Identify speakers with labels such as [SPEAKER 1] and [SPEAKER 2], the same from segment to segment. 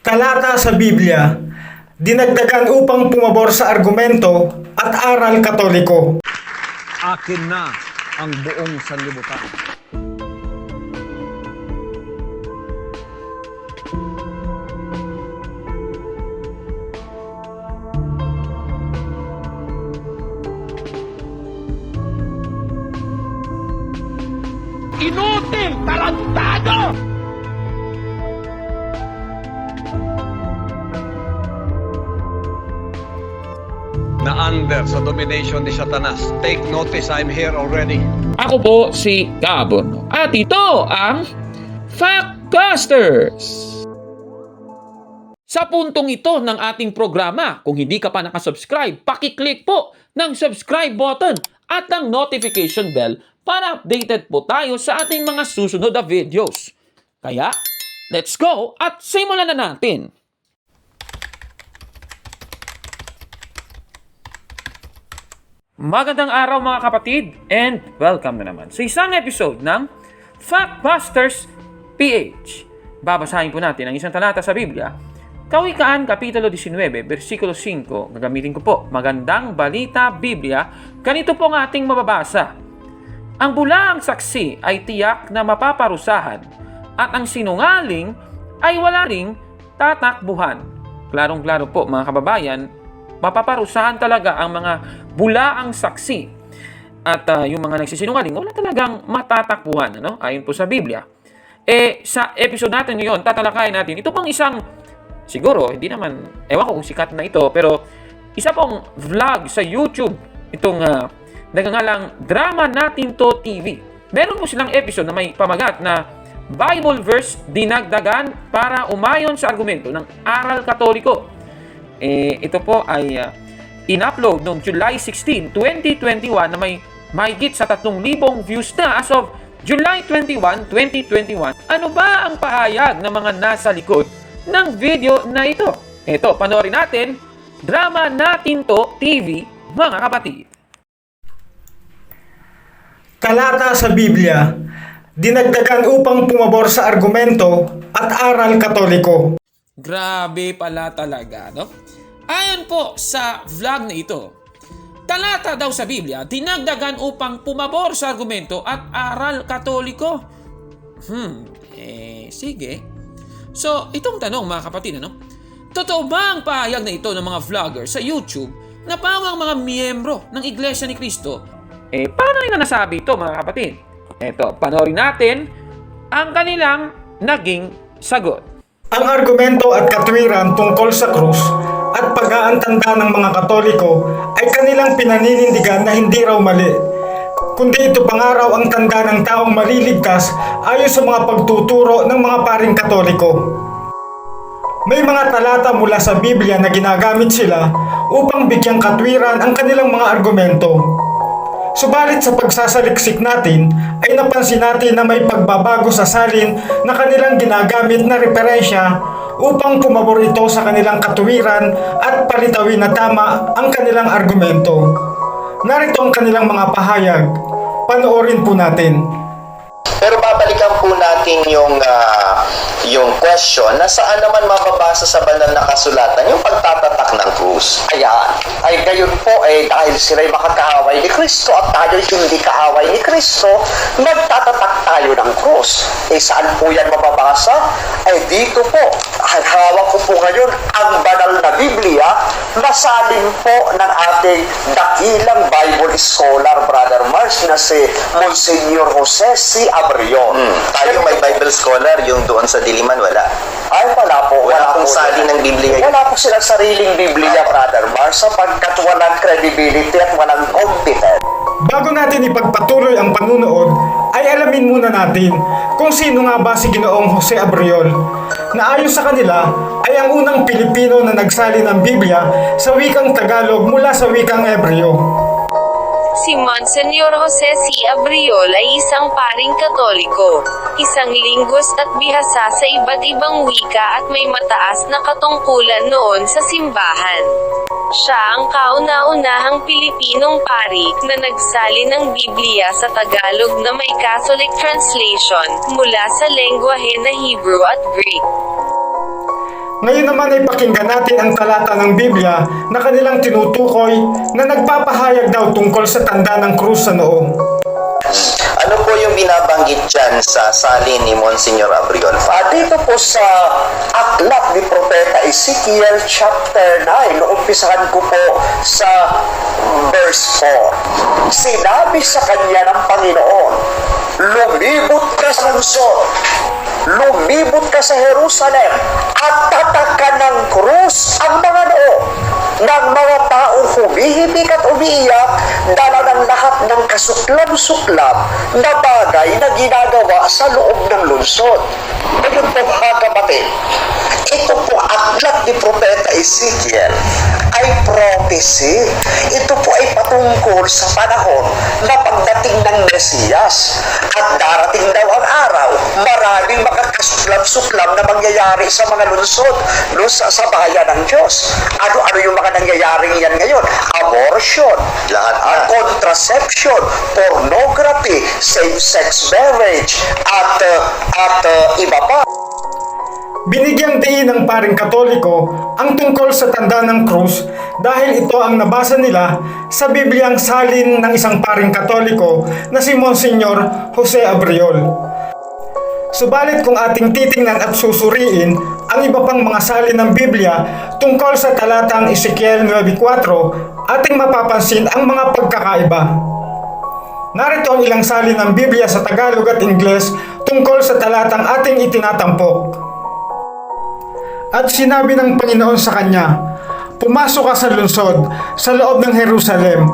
[SPEAKER 1] Talata sa Biblia, dinagdagan upang pumabor sa argumento at aral katoliko.
[SPEAKER 2] Akin na ang buong sanlibutan. Inutil! Tarantado! Na under sa domination ni Satanas. Take notice, I'm here already.
[SPEAKER 3] Ako po si Gabon at ito ang Factbusters! Sa puntong ito ng ating programa, kung hindi ka pa nakasubscribe, pakiclick po ng subscribe button at ng notification bell para updated po tayo sa ating mga susunod na videos. Kaya, let's go at simulan na natin! Magandang araw mga kapatid and welcome na naman sa isang episode ng Factbusters PH. Babasahin po natin ang isang talata sa Biblia, Kawikaan, Kapitulo 19, versikulo 5. Gagamitin ko po, Magandang Balita Biblia. Ganito po ang ating mababasa. Ang bulaang saksi ay tiyak na mapaparusahan at ang sinungaling ay wala ring tatakbuhan. Klarong-klaro po mga kababayan, mapaparusahan talaga ang mga bulaang saksi. At yung mga nagsisinungaling, wala talagang matatakbuhan, ano? Ayon po sa Biblia. Sa episode natin ngayon, tatalakayin natin, ito pong isang, siguro, hindi naman, ewan ko kung sikat na ito, pero isa pong vlog sa YouTube, itong nagangalang Drama Natin To TV. Meron po silang episode na may pamagat na Bible verse dinagdagan para umayon sa argumento ng aral katoliko. Ito po ay in-upload noong July 16, 2021 na may mahigit sa 3,000 views na as of July 21, 2021. Ano ba ang pahayag ng mga nasa likod ng video na ito? Ito, panoorin natin, Drama Natin To TV, mga kapatid.
[SPEAKER 1] Talata sa Biblia, dinagdagan upang pumabor sa argumento at aral katoliko.
[SPEAKER 3] Grabe pala talaga, no? Ayon po sa vlog na ito, talata daw sa Biblia, dinagdagan upang pumabor sa argumento at aral katoliko. Sige. So, itong tanong mga kapatid, ano? Totoo ba ang pahayag na ito ng mga vlogger sa YouTube na parang mga miyembro ng Iglesia ni Cristo? Paano nila nasabi ito mga kapatid? Eto, panoorin natin ang kanilang naging sagot.
[SPEAKER 1] Ang argumento at katwiran tungkol sa krus at pag-aantanda ng mga Katoliko ay kanilang pinaninindigan na hindi raw mali, kundi ito pangaraw ang tanda ng taong maliligtas ayon sa mga pagtuturo ng mga paring Katoliko. May mga talata mula sa Biblia na ginagamit sila upang bigyang katwiran ang kanilang mga argumento. Subalit sa pagsasaliksik natin ay napansin natin na may pagbabago sa salin na kanilang ginagamit na referensya upang pumabor ito sa kanilang katuwiran at palitawin na tama ang kanilang argumento. Narito ang kanilang mga pahayag. Panoorin po natin.
[SPEAKER 4] Pero babalikan po natin yung question na saan naman mababasa sa banal na kasulatan yung pagtatatak ng krus. Ayan. Ay gayon po dahil sila'y makakaaway ni Kristo at tayo hindi kaaway ni Kristo, nagtatatak tayo ng krus. Saan po yan mababasa? Dito po. Hawak ko po ngayon ang banal na Biblia na salin po ng ating dakilang Bible scholar, Brother Mars, na si Monsignor Jose C. Abrion.
[SPEAKER 5] Tayo may Bible scholar, yung doon sa Diliman, wala.
[SPEAKER 4] Ay, wala po.
[SPEAKER 5] Wala pong salin ng Biblia.
[SPEAKER 4] Wala po silang sariling Biblia, Brother Mars, sapagkat walang credibility at walang competence.
[SPEAKER 1] Bago natin ipagpatuloy ang panunood, ay alamin muna natin kung sino nga ba si Ginoong Jose Abriol, na ayon sa kanila ay ang unang Pilipino na nagsalin ng Biblia sa wikang Tagalog mula sa wikang Hebreo.
[SPEAKER 6] Si Monsignor Jose C. Abriol ay isang paring Katoliko, isang linguist at bihasa sa iba't ibang wika at may mataas na katungkulan noon sa simbahan. Siya ang kauna-unahang Pilipinong pari na nagsalin ng Biblia sa Tagalog na may Catholic translation mula sa lengguwahe na Hebrew at Greek.
[SPEAKER 1] Ngayon naman ay pakinggan natin ang talata ng Biblia na kanilang tinutukoy na nagpapahayag daw tungkol sa tanda ng krus sa noo.
[SPEAKER 5] Ano po yung binabanggit dyan sa salin ni Monsignor Abriol?
[SPEAKER 7] Dito po sa aklat ni Propeta Ezekiel chapter 9, uumpisahan ko po sa verse 4. Sinabi sa kanya ng Panginoon, lumibot ka sa lungsod, lumibot ka sa Jerusalem, at tatakan ng krus ang mga noo ng mga taong humihibig at umiiyak, dala ng lahat ng kasuklam-suklam na bagay na ginagawa sa loob ng lungsod. Ngayon po mga kapatid, ito po aklat ni Propeta Ezekiel ay prophecy. Ito po ay patungkol sa panahon na pagdating ng Mesiyas at darating daw ang araw, maraming makakasuklam-suklam na mangyayari sa mga lungsod sa bayan ng Diyos. Ano-ano yung mga nangyayaring yan ngayon? Abortion,
[SPEAKER 5] Lahat na.
[SPEAKER 7] contraception, pornography, same-sex marriage, at iba pa.
[SPEAKER 1] Binigyang diin ng paring Katoliko ang tungkol sa tanda ng krus dahil ito ang nabasa nila sa Bibliang salin ng isang paring Katoliko na si Monsignor Jose Abriol. Subalit kung ating titingnan at susuriin ang iba pang mga salin ng Biblia tungkol sa talatang Ezekiel 9:4, ating mapapansin ang mga pagkakaiba. Narito ang ilang salin ng Biblia sa Tagalog at Ingles tungkol sa talatang ating itinatampok. At sinabi ng Panginoon sa kanya, pumasok ka sa lungsod, sa loob ng Jerusalem,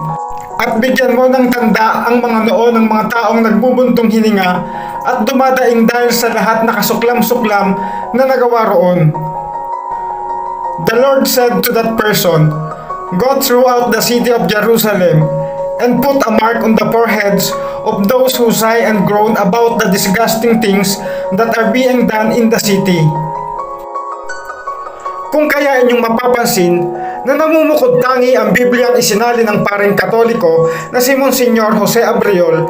[SPEAKER 1] at bigyan mo ng tanda ang mga noo ng mga taong nagbubuntong hininga at dumadaing dahil sa lahat na kasuklam-suklam na nagawa roon. The Lord said to that person, go throughout the city of Jerusalem, and put a mark on the foreheads of those who sigh and groan about the disgusting things that are being done in the city. Kung kaya inyong mapapansin na namumukod tangi ang Bibliang isinali ng paring Katoliko na si Monsignor Jose Abriol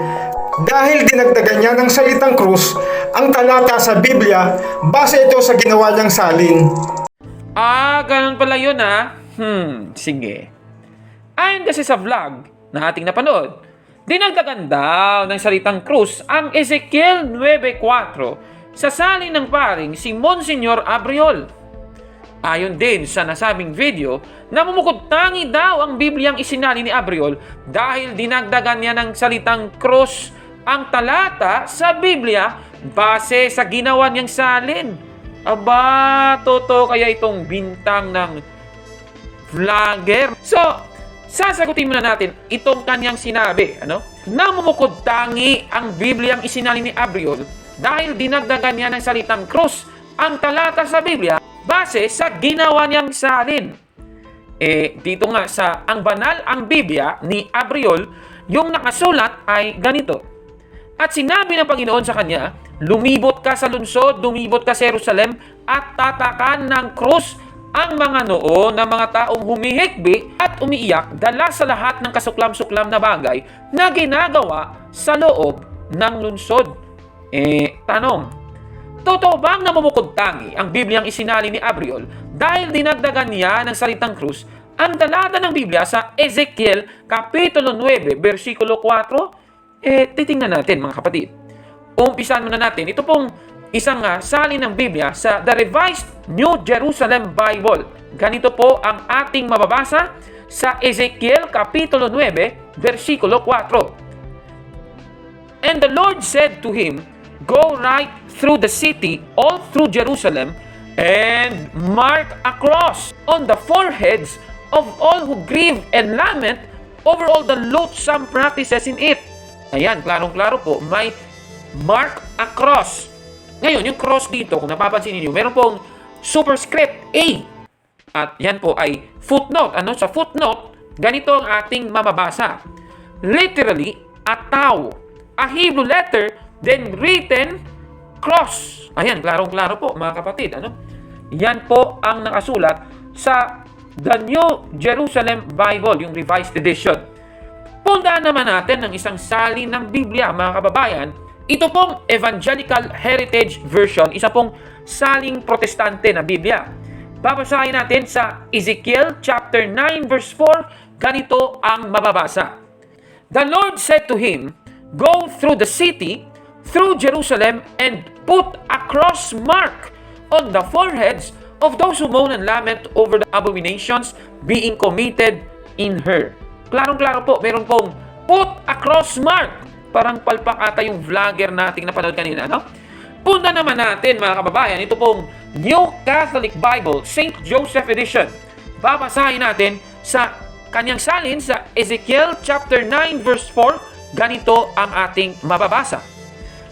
[SPEAKER 1] dahil dinagdagan niya ng salitang krus ang talata sa Biblia base ito sa ginawa niyang salin.
[SPEAKER 3] Ganun pala yun sige. Ayon kasi sa vlog na ating napanood, dinagdagan daw ng salitang krus ang Ezekiel 9:4 sa salin ng paring si Monsignor Abriol. Ayon din sa nasabing video, namumukod tangi daw ang Bibliang isinali ni Abriol dahil dinagdagan niya ng salitang krus ang talata sa Biblia base sa ginawa niyang salin. Aba, totoo kaya itong bintang ng vlogger? So, sasagutin muna natin itong kanyang sinabi. Namumukod tangi ang Bibliang isinali ni Abriol dahil dinagdagan niya ng salitang krus ang talata sa Biblia base sa ginawa niyang salin. Dito nga sa Ang Banal ang Biblia ni Abriol, yung nakasulat ay ganito. At sinabi ng Panginoon sa kanya, lumibot ka sa lungsod, lumibot ka sa Jerusalem, at tatakan ng krus ang mga noo ng mga taong humihikbi at umiiyak dala sa lahat ng kasuklam-suklam na bagay na ginagawa sa loob ng lungsod. Tanong, totoo bang namumukod tangi ang Bibliang isinali ni Abriol dahil dinagdagan niya ng salitang krus ang talata ng Biblia sa Ezekiel Kapitulo 9, versikulo 4? Titingnan natin mga kapatid. Umpisan muna natin. Ito pong isang salin ng Biblia sa The Revised New Jerusalem Bible. Ganito po ang ating mababasa sa Ezekiel Kapitulo 9, versikulo 4. And the Lord said to him, go right through the city, all through Jerusalem, and mark a cross on the foreheads of all who grieve and lament over all the loathsome practices in it. Ayan, klarong-klaro po, may mark a cross. Ngayon, yung cross dito, kung napapansin niyo, meron pong superscript A. At yan po ay footnote. Sa footnote, ganito ang ating mababasa. Literally, a tau. A Hebrew letter then written cross. Ayan, klarong-klaro po mga kapatid. Yan po ang nakasulat sa The New Jerusalem Bible, yung Revised Edition. Puntaan naman natin ng isang salin ng Biblia, mga kababayan. Ito pong Evangelical Heritage Version, isa pong saling protestante na Biblia. Babasahin natin sa Ezekiel chapter 9 verse 4. Ganito ang mababasa. The Lord said to him, "Go through the city, through Jerusalem, and put a cross mark on the foreheads of those who moan and lament over the abominations being committed in her." Klarong-klaro po, meron pong put a cross mark. Parang palpak ata yung vlogger nating napanood kanina, no? Punta naman natin, mga kababayan, ito pong New Catholic Bible, St. Joseph Edition. Babasahin natin sa kanyang salin sa Ezekiel chapter 9 verse 4. Ganito ang ating mababasa.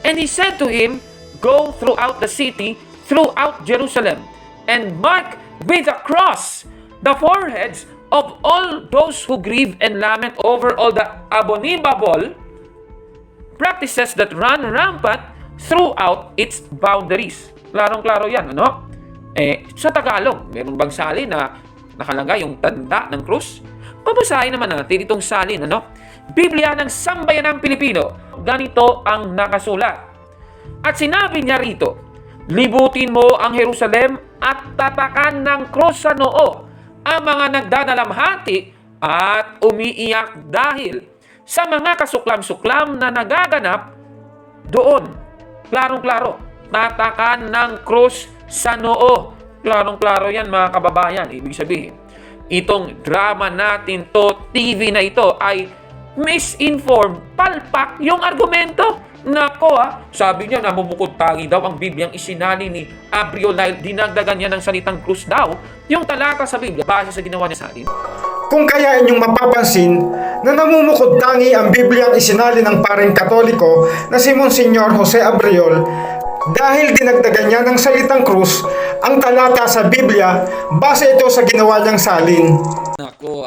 [SPEAKER 3] And he said to him, "Go throughout the city, throughout Jerusalem, and mark with a cross the foreheads of all those who grieve and lament over all the abominable practices that run rampant throughout its boundaries." Klarong-klaro yan, ano? Sa Tagalog, meron bang salin na nakalagay yung tanda ng krus? Babasahin naman natin itong salin, ano? Biblia ng Sambayanang Pilipino. Ganito ang nakasulat. At sinabi niya rito, "Libutin mo ang Jerusalem at tatakan ng krus sa noo ang mga nagdadalamhati at umiiyak dahil sa mga kasuklam-suklam na nagaganap doon." Klarong-klaro. Tatakan ng krus sa noo. Klarong-klaro yan, mga kababayan. Ibig sabihin, itong drama natin to, TV na ito, ay misinformed, palpak yung argumento. Nako sabi niya, namumukod tangi daw ang Bibliang isinali ni Abriol dahil dinagdagan niya ng salitang krus daw yung talata sa Biblia base sa ginawa niya sa atin.
[SPEAKER 1] Kung kaya inyong mapapansin na namumukod tangi ang Bibliang isinali ng paring Katoliko na si Monsignor Jose Abriol dahil dinagdagan niya ng salitang krus ang talata sa Biblia base ito sa ginawa niyang salin.
[SPEAKER 3] Nako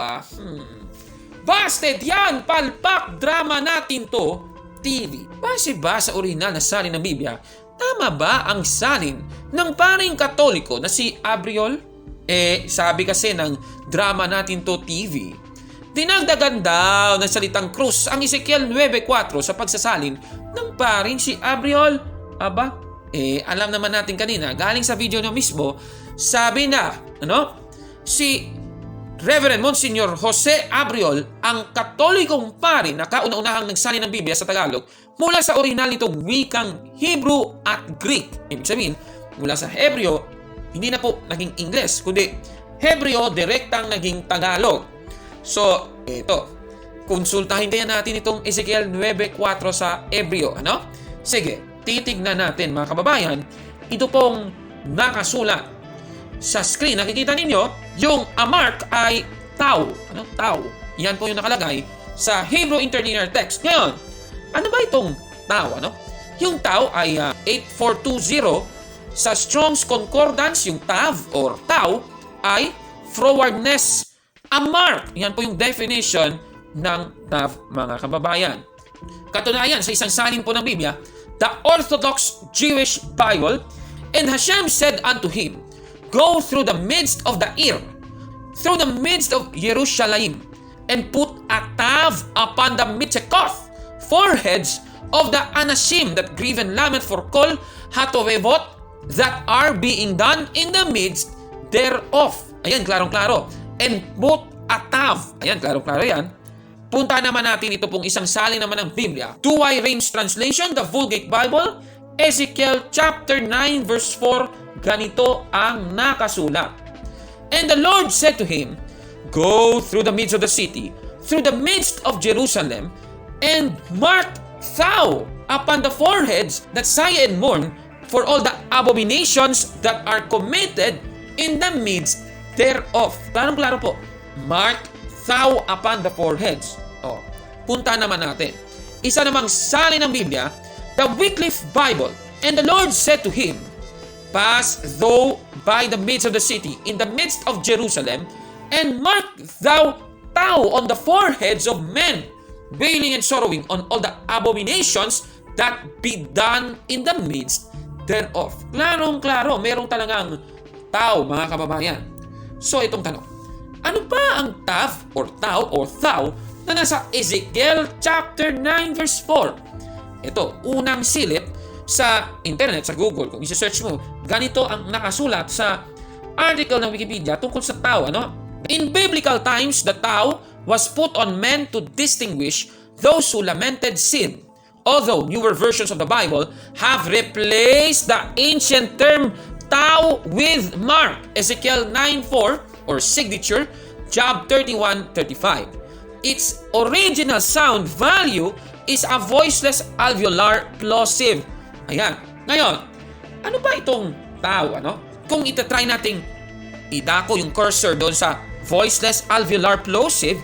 [SPEAKER 3] Busted yan! Palpak drama natin to, TV. Base ba sa orihinal na salin ng Biblia, tama ba ang salin ng paring Katoliko na si Abriol? Sabi kasi ng drama natin to, TV, dinagdagan daw ng salitang krus ang Ezekiel 9:4 sa pagsasalin ng paring si Abriol. Aba, alam naman natin kanina, galing sa video na mismo, sabi na, si Reverend Monsignor Jose Abriol, ang Katolikong pari na kauna-unahang nagsalin ng Biblia sa Tagalog mula sa orihinal nitong wikang Hebrew at Greek. Ibig sabihin, mula sa Hebreo, hindi na po naging Ingles, kundi Hebreo direktang naging Tagalog. So, ito, konsultahin kaya natin itong Ezekiel 9:4 sa Hebreo, Sige, titignan natin, mga kababayan. Ito pong nakasulat sa screen. Nakikita ninyo, yung mark ay tau. Tau. Yan po yung nakalagay sa Hebrew Interlinear Text. Ngayon, ano ba itong tau? Yung tau ay 8420. Sa Strong's Concordance, yung tav or tau ay frowardness. A mark. Yan po yung definition ng tav, mga kababayan. Katunayan, sa isang salin po ng Biblia, the Orthodox Jewish Bible, "And Hashem said unto him, Go through the midst of the Ir, through the midst of Jerusalem, and put a tav upon the Mitzekoth, foreheads of the Anashim that grieve and lament for kol hatovevot that are being done in the midst thereof." Ayan, klarong-klaro. And put a tav. Ayan, klarong-klaro yan. Punta naman natin ito pong isang salin naman ng Biblia. Douay Rheims Translation, the Vulgate Bible, Ezekiel chapter 9 verse 4, ganito ang nakasulat. "And the Lord said to him, Go through the midst of the city, through the midst of Jerusalem, and mark thou upon the foreheads that sigh and mourn for all the abominations that are committed in the midst thereof." Klarong-klaro po. Mark thou upon the foreheads. Punta naman natin. Isa namang salin ng Biblia, the Wycliffe Bible. "And the Lord said to him, Pass thou by the midst of the city, in the midst of Jerusalem, and mark thou tau on the foreheads of men, wailing and sorrowing on all the abominations that be done in the midst thereof." Klarong-klaro, merong talagang tau, mga kababayan. So, itong tanong, ano pa ang tav or tau or thou na nasa Ezekiel chapter 9 verse 4? Ito, unang silip sa internet, sa Google, kung isa-search mo, ganito ang nakasulat sa article ng Wikipedia tungkol sa tao, ano? In biblical times, the tao was put on men to distinguish those who lamented sin. Although newer versions of the Bible have replaced the ancient term tao with mark, Ezekiel 9:4 or signature, Job 31:35. Its original sound value is a voiceless alveolar plosive. Ayan. Ngayon, ano ba itong tao, ano? Kung itatry nating idako yung cursor doon sa voiceless alveolar plosive,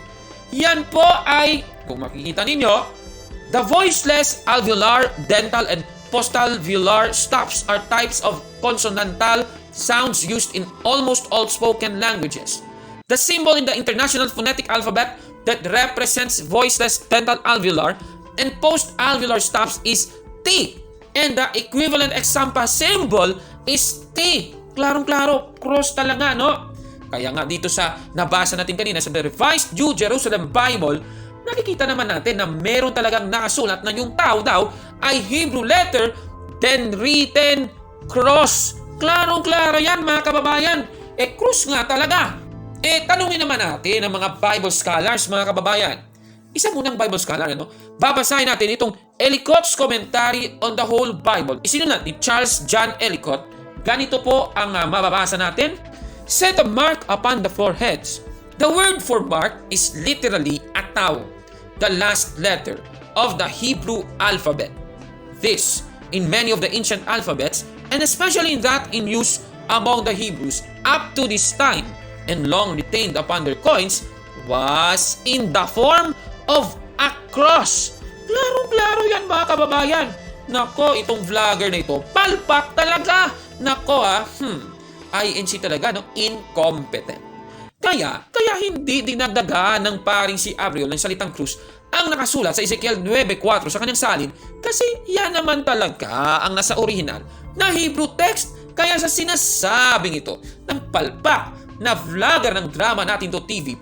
[SPEAKER 3] yan po ay, kung makikita ninyo, the voiceless alveolar, dental, and postalveolar stops are types of consonantal sounds used in almost all spoken languages. The symbol in the International Phonetic Alphabet that represents voiceless dental alveolar and postalveolar stops is T. And the equivalent example symbol is T. Klarong-klaro, cross talaga, no? Kaya nga dito sa nabasa natin kanina sa The Revised New Jerusalem Bible, nakikita naman natin na meron talagang nakasulat na yung tao daw ay Hebrew letter, then written cross. Klarong-klaro yan, mga kababayan. Cross nga talaga. Tanungin naman natin ang mga Bible scholars, mga kababayan. Isa munang Bible scholar, ano? Babasahin natin itong Ellicott's Commentary on the Whole Bible. Isinulat ni Charles John Ellicott. Ganito po ang mababasa natin. Set a mark upon the foreheads. The word for mark is literally a tau, the last letter of the Hebrew alphabet. This, in many of the ancient alphabets, and especially in that in use among the Hebrews up to this time, and long retained upon their coins, was in the form of a cross. Klaro-klaro yan, mga kababayan. Nako, itong vlogger na ito, palpak talaga. Nako INC talaga, no? Incompetent. Kaya hindi dinagdagaan ng paring si Abriol ng salitang krus ang nakasulat sa Ezekiel 9:4 sa kanyang salin kasi yan naman talaga ang nasa original na Hebrew text. Kaya sa sinasabing ito ng palpak na vlogger ng Drama Natin to TV,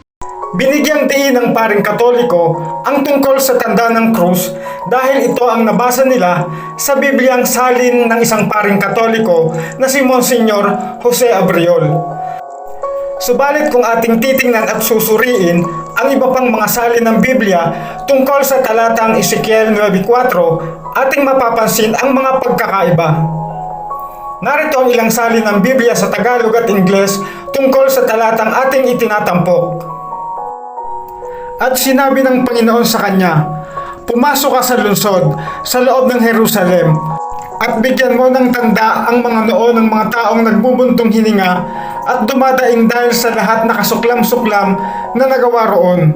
[SPEAKER 1] Binigyang diin ng paring Katoliko ang tungkol sa tanda ng krus dahil ito ang nabasa nila sa Bibliang salin ng isang paring Katoliko na si Monsignor Jose Abriol. Subalit kung ating titingnan at susuriin ang iba pang mga salin ng Biblia tungkol sa talatang Ezekiel 9:4, ating mapapansin ang mga pagkakaiba. Narito ang ilang salin ng Biblia sa Tagalog at Ingles tungkol sa talatang ating itinatampok. At sinabi ng Panginoon sa kanya, "Pumasok ka sa lungsod, sa loob ng Jerusalem, at bigyan mo ng tanda ang mga noo ng mga taong nagbubuntong hininga at dumadaing dahil sa lahat na kasuklam-suklam na nagawa roon."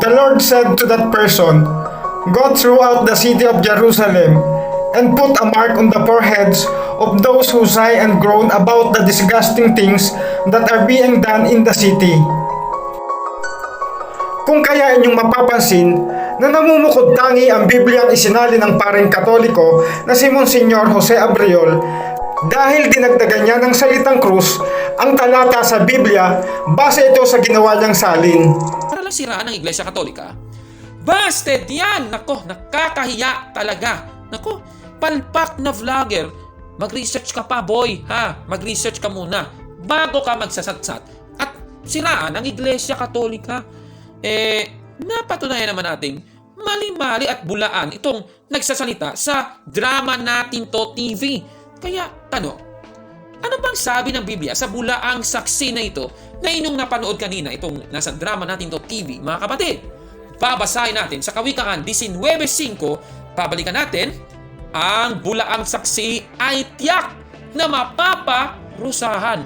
[SPEAKER 1] The Lord said to that person, "Go throughout the city of Jerusalem, and put a mark on the foreheads of those who sigh and groan about the disgusting things that are being done in the city." Kung kaya inyong mapapansin na namumukod tangi ang Bibliang isinali ng paring Katoliko na si Monsignor Jose Abriol dahil dinagdagan niya ng salitang krus ang talata sa Biblia base ito sa ginawa niyang salin.
[SPEAKER 3] para lang siraan ng Iglesia Katolika. Busted yan! Nako, nakakahiya talaga. Nako, palpak na vlogger. Mag-research ka pa, boy, ha? Mag-research ka muna bago ka magsasatsat at siraan ang Iglesia Katolika. Napatunayan naman natin mali-mali at bulaan itong nagsasalita sa Drama Natin to TV. Kaya, tanong, ano bang sabi ng Biblia sa bulaang saksi na ito na inyong napanood kanina itong nasa Drama Natin to TV, mga kapatid? Babasahin natin sa Kawikaan 19:5, babalikan natin, ang bulaang saksi ay tiyak na mapaparusahan.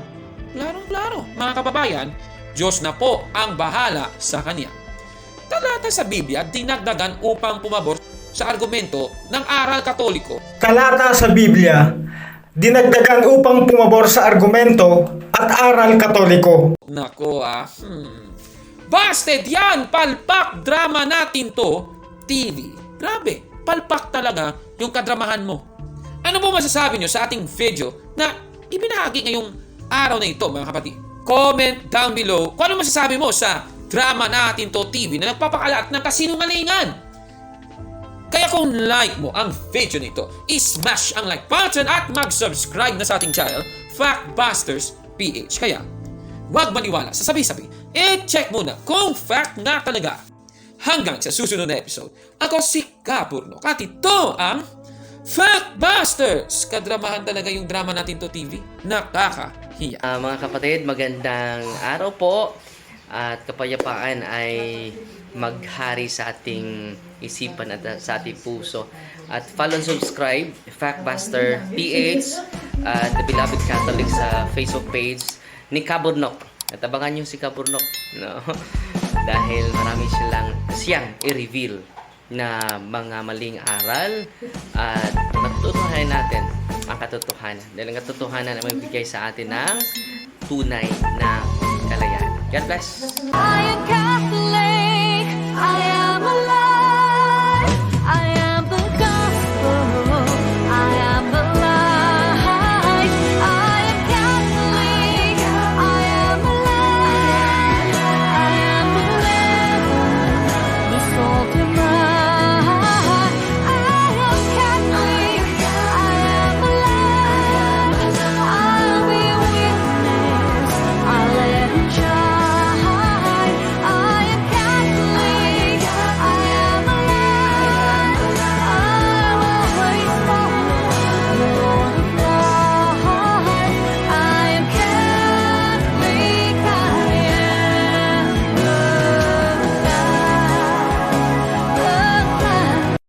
[SPEAKER 3] Klarong-klaro, mga kababayan, Diyos na po ang bahala sa kanya. Talata sa Biblia dinagdagan upang pumabor sa argumento ng aral Katoliko.
[SPEAKER 1] Talata sa Biblia dinagdagan upang pumabor sa argumento at aral Katoliko.
[SPEAKER 3] Nako Busted yan! Palpak! Drama Natin to TV. Grabe, palpak talaga yung kadramahan mo. Ano po masasabi nyo sa ating video na ibinahagi ngayong araw na ito, mga kapatid? Comment down below kung ano masasabi mo sa Drama Natin to TV na nagpapakalat ng kasinungalingan. Kaya kung like mo ang video nito, i-smash ang like button at mag-subscribe na sa ating channel Factbusters PH. Kaya, huwag maniwala sa sabi-sabi. I-check muna kung fact nga talaga. Hanggang sa susunod na episode, ako si Kapurnok at ito ang Factbusters! Kadramahan talaga yung drama natin to TV. Nakakahiya.
[SPEAKER 8] Mga kapatid, magandang araw po at kapayapaan ay maghari sa ating isipan at sa ating puso. At follow and subscribe, Factbuster PH at The Beloved Catholic sa Facebook page ni Kapurnok. At abangan nyo si Kapurnok, no? Dahil marami siyang i-reveal na mga maling aral at matutuhanan natin ang katotohanan. Dahil ang katotohanan ay magbigay sa atin ng tunay na kalayaan. God bless!
[SPEAKER 9] I am Catholic. I am